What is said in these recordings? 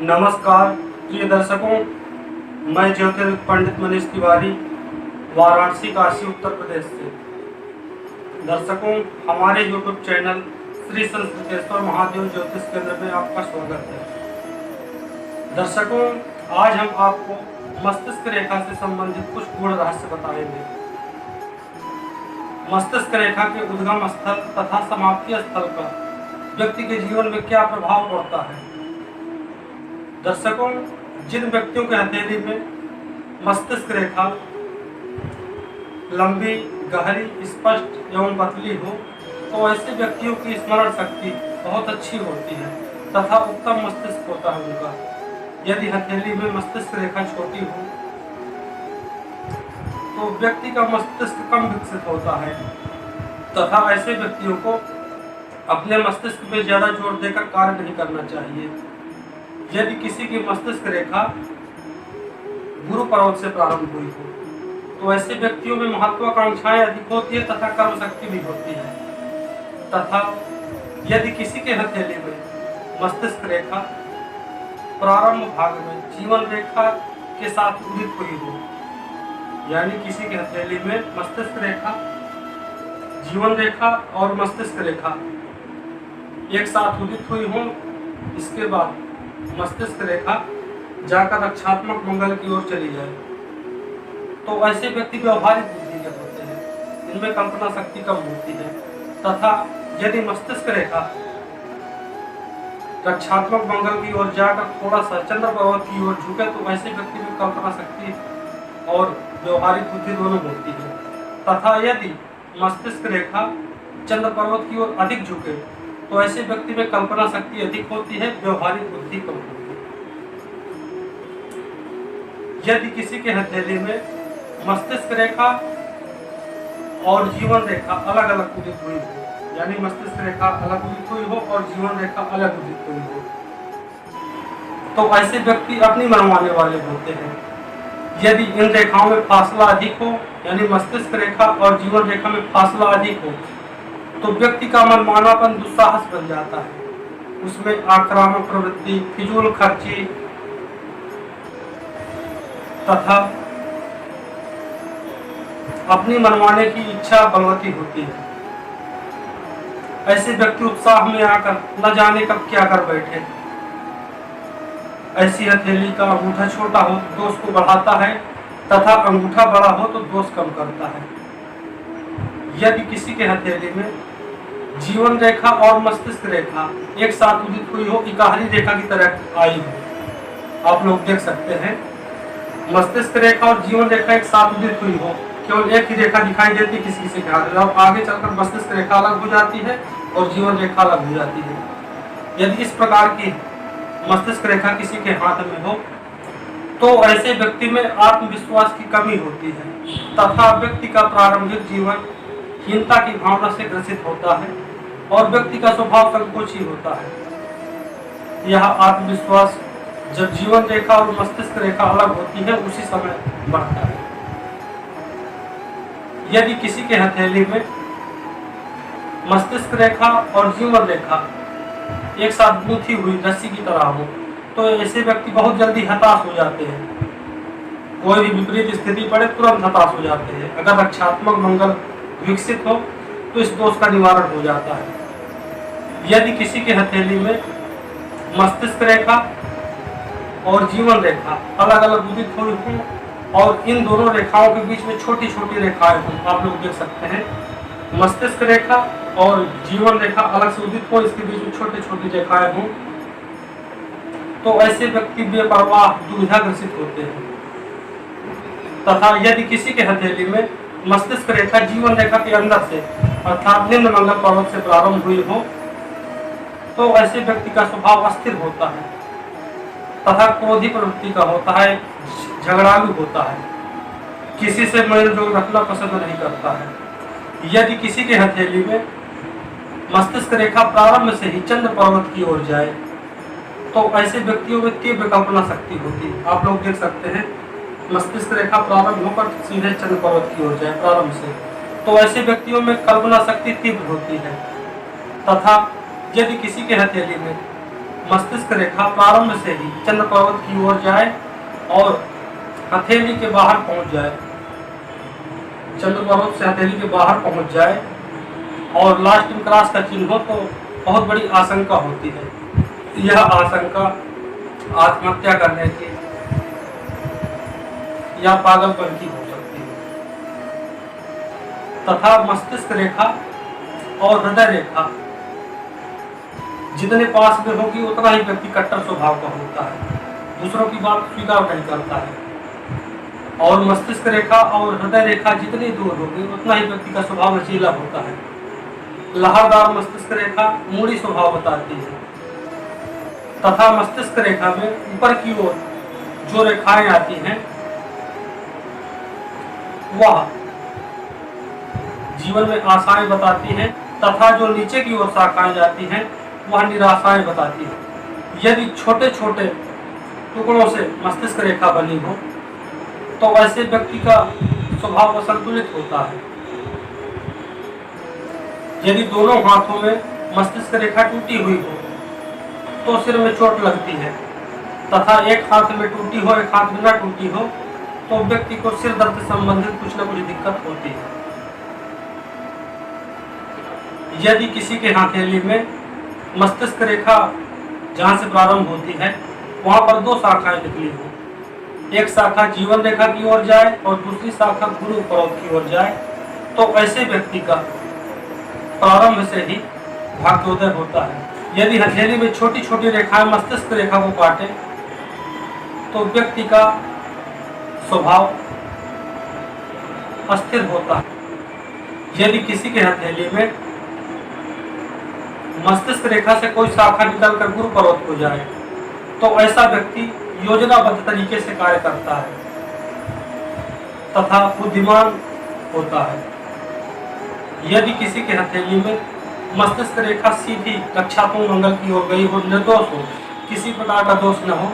नमस्कार प्रिय दर्शकों, मैं ज्योतिर्विद पंडित मनीष तिवारी, वाराणसी काशी उत्तर प्रदेश से। दर्शकों, हमारे यूट्यूब चैनल श्री संस्कृतेश्वर महादेव ज्योतिष केंद्र में आपका स्वागत है। दर्शकों, आज हम आपको मस्तिष्क रेखा से संबंधित कुछ गूढ़ रहस्य बताएंगे। मस्तिष्क रेखा के उद्गम स्थल तथा समाप्ति स्थल का व्यक्ति के जीवन में क्या प्रभाव पड़ता है। दर्शकों, जिन व्यक्तियों के हथेली में मस्तिष्क रेखा लंबी, गहरी, स्पष्ट एवं पतली हो, तो ऐसे व्यक्तियों की स्मरण शक्ति बहुत अच्छी होती है तथा उत्तम मस्तिष्क होता है उनका। यदि हथेली में मस्तिष्क रेखा छोटी हो तो व्यक्ति का मस्तिष्क कम विकसित होता है तथा ऐसे व्यक्तियों को अपने मस्तिष्क में ज्यादा जोर देकर कार्य नहीं करना चाहिए। यदि किसी की मस्तिष्क रेखा गुरु पर्वत से प्रारंभ हुई हो तो ऐसे व्यक्तियों में महत्वाकांक्षाएं अधिक होती है तथा कर्म शक्ति भी होती है। तथा यदि किसी के हथेली में मस्तिष्क रेखा प्रारंभ भाग में जीवन रेखा के साथ उदित हुई हो, यानी किसी के हथेली में मस्तिष्क रेखा, जीवन रेखा और मस्तिष्क रेखा एक साथ उदित हुई हो, इसके बाद मस्तिष्क रेखा जाकर रक्षात्मक मंगल की ओर चली जाए, तो ऐसे व्यक्ति व्यवहारिक बुद्धि के होते हैं, इनमें कल्पना शक्ति कम होती है। तथा यदि मस्तिष्क रेखा रक्षात्मक मंगल की ओर जाकर थोड़ा सा चंद्र पर्वत की ओर झुके तो ऐसे व्यक्ति में कल्पना शक्ति और व्यवहारिक बुद्धि दोनों होती है। तथा यदि मस्तिष्क रेखा चंद्र पर्वत की ओर अधिक झुके तो ऐसे व्यक्ति में कल्पना शक्ति अधिक होती है, व्यवहारिक बुद्धि कम होती है। यदि किसी के हथेली में मस्तिष्क रेखा और जीवन रेखा अलग अलग उदित हुई हो, यानी मस्तिष्क रेखा अलग उदित हुई हो और जीवन रेखा अलग उदित हुई हो, तो ऐसे व्यक्ति अपनी मनमाने वाले होते हैं। यदि इन रेखाओं में फासला अधिक हो, यानी मस्तिष्क रेखा और जीवन रेखा में फासला अधिक हो, तो व्यक्ति का मनमानापन दुस्साहस बन जाता है। उसमें आक्रामक प्रवृत्ति, फिजूल खर्ची तथा अपनी मनमाने की इच्छा बलवती होती है। ऐसे व्यक्ति उत्साह में आकर न जाने कब क्या कर बैठे। ऐसी हथेली का अंगूठा छोटा हो तो दोष को बढ़ाता है तथा अंगूठा बड़ा हो तो दोष कम करता है। यदि किसी के हथेली में जीवन रेखा और मस्तिष्क रेखा एक साथ उदित हुई हो, इकाहरी रेखा की तरह आई हो, आप लोग देख सकते हैं, मस्तिष्क रेखा और जीवन रेखा एक साथ उदित हुई हो, केवल एक ही रेखा दिखाई देती है किसी किसी के हाथ में, आगे चलकर मस्तिष्क रेखा अलग हो जाती है और जीवन रेखा अलग हो जाती है। यदि इस प्रकार की मस्तिष्क रेखा किसी के हाथ में हो तो ऐसे व्यक्ति में आत्मविश्वास की कमी होती है तथा व्यक्ति का प्रारंभिक जीवन हीनता की भावना से ग्रसित होता है और व्यक्ति का स्वभाव संकोची होता है। यह आत्मविश्वास जब जीवन रेखा और मस्तिष्क रेखा अलग होती है उसी समय बढ़ता है। यदि किसी के हथेली में मस्तिष्क रेखा और जीवन रेखा एक साथ गूंथी हुई रस्सी की तरह हो तो ऐसे व्यक्ति बहुत जल्दी हताश हो जाते हैं। कोई भी विपरीत स्थिति पड़े तुरंत हताश हो जाते हैं। अगर रक्षात्मक मंगल विकसित हो तो इस दोष का निवारण हो जाता है। यदि किसी के हथेली में मस्तिष्क रेखा और जीवन रेखा अलग अलग उदित हुई हो और इन दोनों रेखाओं के बीच में छोटी छोटी रेखाएं हों, आप लोग देख सकते हैं, मस्तिष्क रेखा और जीवन रेखा अलग से उदित हो, इसके बीच में छोटी छोटी रेखाएं हों, तो ऐसे व्यक्ति बेपरवाह दुविधा ग्रसित होते हैं। तथा यदि किसी के हथेली में मस्तिष्क रेखा जीवन रेखा के अंदर से अर्थात निम्न मंगल पर्वत से प्रारंभ हुई हो तो ऐसे व्यक्ति का स्वभाव अस्थिर होता है तथा क्रोधी प्रवृत्ति का होता है, झगड़ालू होता है, किसी से मेल जोल रखना पसंद नहीं करता है। यदि किसी के हथेली में मस्तिष्क रेखा प्रारंभ से ही चंद्र पर्वत की ओर जाए तो ऐसे व्यक्तियों में तीव्र कल्पना शक्ति होती है। आप लोग देख सकते हैं, मस्तिष्क रेखा प्रारंभ होकर सीधे चंद्र पर्वत की ओर जाए प्रारंभ से, तो ऐसे व्यक्तियों में कल्पना शक्ति तीव्र होती है। तथा यदि किसी के हथेली में मस्तिष्क रेखा प्रारंभ से ही चंद्र पर्वत की ओर जाए और हथेली के बाहर पहुंच जाए, चंद्र पर्वत से हथेली के बाहर पहुंच जाए और लास्ट में क्रॉस का चिन्ह हो, तो बहुत बड़ी आशंका होती है। यह आशंका आत्महत्या करने की या पागलपन की हो सकती है। तथा मस्तिष्क रेखा और हृदय रेखा जितने पास में होगी उतना ही व्यक्ति कट्टर स्वभाव का होता है, दूसरों की बात स्वीकार नहीं करता है। और मस्तिष्क रेखा और हृदय रेखा जितनी दूर होगी उतना ही व्यक्ति का स्वभाव लचीला होता है। लहरदार मस्तिष्क रेखा मूडी स्वभाव बताती है तथा मस्तिष्क रेखा में ऊपर की ओर जो रेखाएं आती हैं वह जीवन में आशाएं बताती हैं तथा जो नीचे की ओर शाखाएं जाती हैं वह निराशाएं बताती है। यदि छोटे छोटे टुकड़ों से मस्तिष्क रेखा बनी हो तो ऐसे व्यक्ति का स्वभाव असंतुलित होता है। यदि दोनों हाथों में मस्तिष्क रेखा टूटी हुई हो तो सिर में चोट लगती है तथा एक हाथ में टूटी हो एक हाथ में न टूटी हो तो व्यक्ति को सिर दर्द से संबंधित कुछ न कुछ दिक्कत होती है। यदि किसी के हथेली में मस्तिष्क रेखा जहां से प्रारंभ होती है वहां पर दो शाखाएं निकली हो, एक शाखा जीवन रेखा की ओर जाए और दूसरी शाखा गुरु पर्वत की ओर जाए, तो ऐसे व्यक्ति का प्रारंभ से ही भाग्योदय होता है। यदि हथेली में छोटी छोटी रेखाएं मस्तिष्क रेखा को काटे तो व्यक्ति का स्वभाव अस्थिर होता है। यदि किसी के हथेली में मस्तिष्क रेखा से कोई शाखा निकलकर गुरु पर्वत को जाए तो ऐसा व्यक्ति योजनाबद्ध तरीके से कार्य करता है तथा बुद्धिमान होता है। यदि किसी के हथेली में मस्तिष्क रेखा सीधी रक्षात्मक मंगल की ओर गई हो, निर्दोष हो, किसी प्रकार का दोष न हो,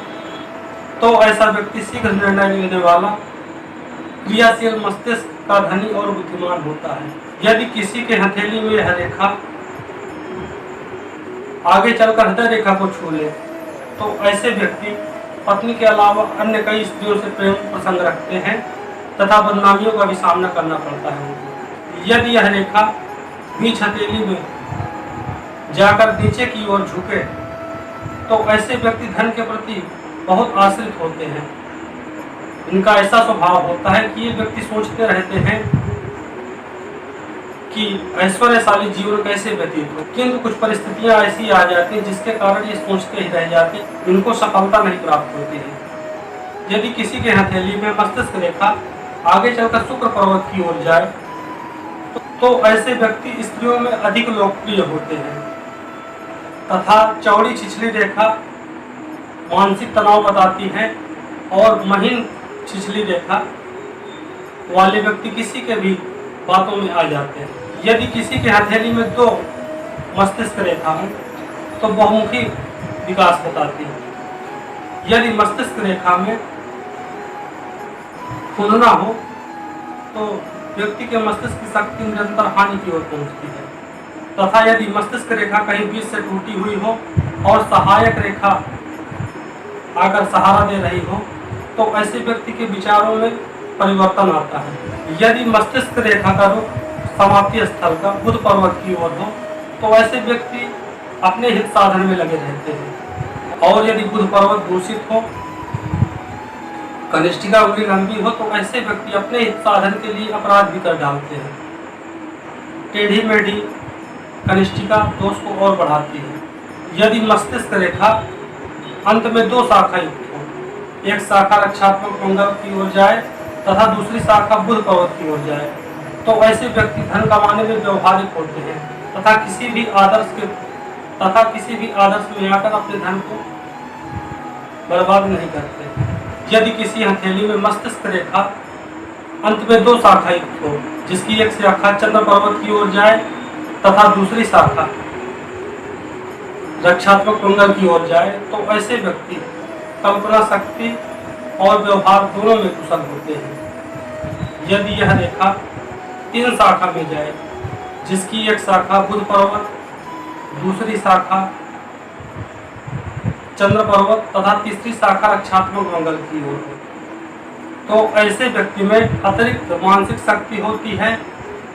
तो ऐसा व्यक्ति शीघ्र निर्णय लेने वाला, क्रियाशील मस्तिष्क का धनी और बुद्धिमान होता है। यदि किसी के हथेली में यह रेखा आगे चलकर हृदय रेखा को छू ले तो ऐसे व्यक्ति पत्नी के अलावा अन्य कई स्त्रियों से प्रेम प्रसंग रखते हैं तथा बदनामियों का भी सामना करना पड़ता है उनको। यदि यह रेखा बीच हथेली में जाकर नीचे की ओर झुके तो ऐसे व्यक्ति धन के प्रति बहुत आश्रित होते हैं। इनका ऐसा स्वभाव होता है कि ये व्यक्ति सोचते रहते हैं कि ऐश्वर्यशाली जीवन कैसे व्यतीत हो, किंतु कुछ परिस्थितियां ऐसी आ जाती हैं जिसके कारण ये सोचते ही रह जाते, इनको सफलता नहीं प्राप्त होती है। यदि किसी के हथेली में मस्तिष्क रेखा आगे चलकर शुक्र पर्वत की ओर जाए तो ऐसे व्यक्ति स्त्रियों में अधिक लोकप्रिय होते हैं तथा चौड़ी छिछली रेखा मानसिक तनाव बताती है और महीन छिछली रेखा वाले व्यक्ति किसी के भी बातों में आ जाते हैं। यदि किसी के हथेली में दो मस्तिष्क रेखा हो तो बहुमुखी विकास बताती है। यदि मस्तिष्क रेखा में खुलना हो तो व्यक्ति के मस्तिष्क की शक्ति निरंतर हानि की ओर पहुंचती है तथा यदि मस्तिष्क रेखा कहीं बीच से टूटी हुई हो और सहायक रेखा आकर सहारा दे रही हो तो ऐसे व्यक्ति के विचारों में परिवर्तन आता है। यदि मस्तिष्क रेखा का रुख समाप्ति स्थल का बुध पर्वत की ओर हो तो ऐसे व्यक्ति अपने हित साधन में लगे रहते हैं और यदि बुध पर्वत दूषित हो, कनिष्ठिका उंगली लंबी हो तो ऐसे व्यक्ति अपने हित साधन के लिए अपराध भी कर डालते हैं। टेढ़ी मेढ़ी कनिष्ठिका दोष को और बढ़ाती है। यदि मस्तिष्क रेखा अंत में दो शाखा युक्त हो, एक शाखा रक्षात्मक मंगल की ओर जाए तथा दूसरी शाखा बुध पर्वत की ओर जाए तो ऐसे व्यक्ति धन कमाने में व्यवहारिक होते हैं तथा किसी भी आदर्श में आकर अपने धन को बर्बाद नहीं करते। यदि किसी हथेली में मस्तिष्क रेखा अंत में दो शाखा युक्त हो, जिसकी एक शाखा चंद्र पर्वत की ओर जाए तथा दूसरी शाखा रक्षात्मक मंगल की ओर जाए तो ऐसे व्यक्ति कल्पना शक्ति और व्यवहार दोनों में कुशल होते हैं। यदि यह रेखा तीन शाखा में जाए, जिसकी एक शाखा बुध पर्वत, दूसरी शाखा चंद्र पर्वत तथा तीसरी शाखा रक्षात्मक मंगल की ओर हो, तो ऐसे व्यक्ति में अतिरिक्त मानसिक शक्ति होती है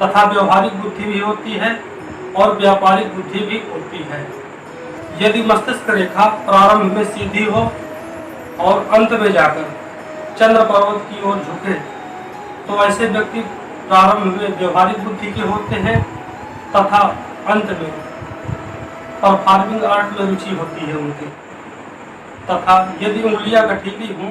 तथा व्यवहारिक बुद्धि भी होती है और व्यापारिक बुद्धि भी होती है। यदि मस्तिष्क रेखा प्रारंभ में सीधी हो और अंत में जाकर चंद्र पर्वत की ओर झुके, तो ऐसे व्यक्ति प्रारंभ में व्यवहारिक बुद्धि के होते हैं तथा अंत में परफॉर्मिंग आर्ट में रुचि होती है उनकी। तथा यदि उंगलियां गठीली हों